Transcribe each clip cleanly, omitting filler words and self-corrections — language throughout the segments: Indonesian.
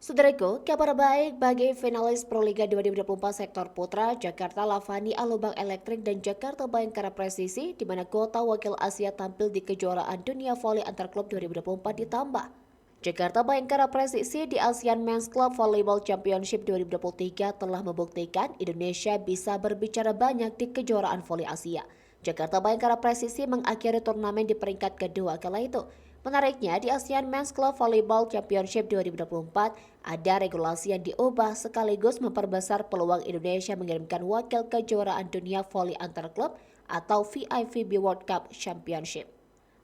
Saudaraku, kabar baik bagi finalis Proliga 2024 sektor putra Jakarta Lavani Alubang Elektrik dan Jakarta Bayangkara Presisi di mana kota wakil Asia tampil di kejuaraan dunia voli antar klub 2024 ditambah. Jakarta Bayangkara Presisi di ASEAN Men's Club Volleyball Championship 2023 telah membuktikan Indonesia bisa berbicara banyak di kejuaraan voli Asia. Jakarta Bayangkara Presisi mengakhiri turnamen di peringkat kedua kala itu. Menariknya, di ASEAN Men's Club Volleyball Championship 2024, ada regulasi yang diubah sekaligus memperbesar peluang Indonesia mengirimkan wakil kejuaraan dunia voli antar klub atau VIVB World Cup Championship.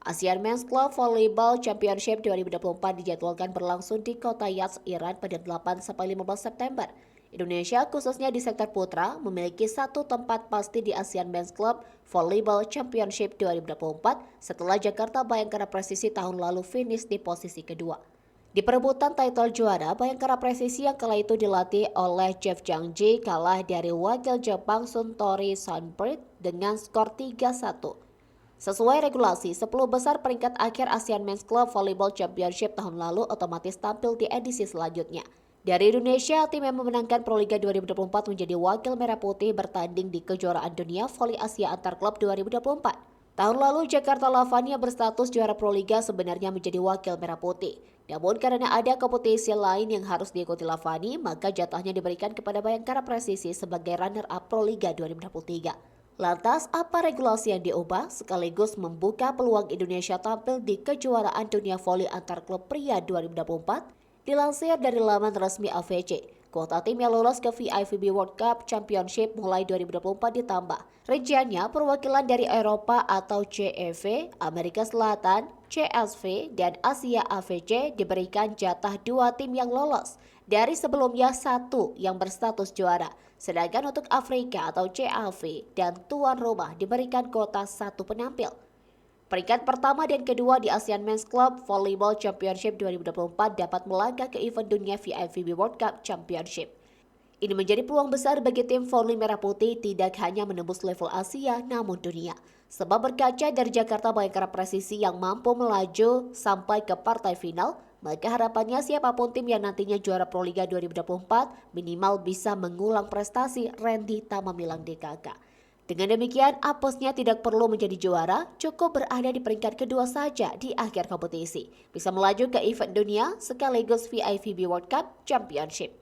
ASEAN Men's Club Volleyball Championship 2024 dijadwalkan berlangsung di kota Yazd, Iran pada 8-15 September. Indonesia, khususnya di sektor putra, memiliki satu tempat pasti di ASEAN Men's Club Volleyball Championship 2024 setelah Jakarta Bayangkara Presisi tahun lalu finish di posisi kedua. Di perebutan title juara, Bayangkara Presisi yang kala itu dilatih oleh Jeff Jangji kalah dari wakil Jepang Suntory Sunbird dengan skor 3-1. Sesuai regulasi, 10 besar peringkat akhir ASEAN Men's Club Volleyball Championship tahun lalu otomatis tampil di edisi selanjutnya. Dari Indonesia, tim yang memenangkan Proliga 2024 menjadi wakil merah putih bertanding di kejuaraan dunia voli Asia antar klub 2024. Tahun lalu, Jakarta Lavani yang berstatus juara Proliga sebenarnya menjadi wakil merah putih. Namun karena ada kompetisi lain yang harus diikuti Lavani, maka jatahnya diberikan kepada Bayangkara Presisi sebagai runner-up Proliga 2023. Lantas, apa regulasi yang diubah sekaligus membuka peluang Indonesia tampil di kejuaraan dunia voli antar klub pria 2024? Dilansir dari laman resmi AVC, kuota tim yang lolos ke VIVB World Cup Championship mulai 2024 ditambah. Rinciannya, perwakilan dari Eropa atau CEV, Amerika Selatan, CSV, dan Asia AVC diberikan jatah 2 tim yang lolos, dari sebelumnya 1 yang berstatus juara. Sedangkan untuk Afrika atau CAV dan tuan rumah diberikan kuota 1 penampil. Peringkat pertama dan kedua di ASEAN Men's Club Volleyball Championship 2024 dapat melangkah ke event dunia VIVB World Cup Championship. Ini menjadi peluang besar bagi tim voli merah putih tidak hanya menembus level Asia namun dunia. Sebab berkaca dari Jakarta Bayangkara Presisi yang mampu melaju sampai ke partai final, maka harapannya siapapun tim yang nantinya juara Proliga 2024 minimal bisa mengulang prestasi Randy Tamamilang DKK. Dengan demikian, apesnya tidak perlu menjadi juara, cukup berada di peringkat kedua saja di akhir kompetisi. Bisa melaju ke event dunia sekaligus VIVB World Cup Championship.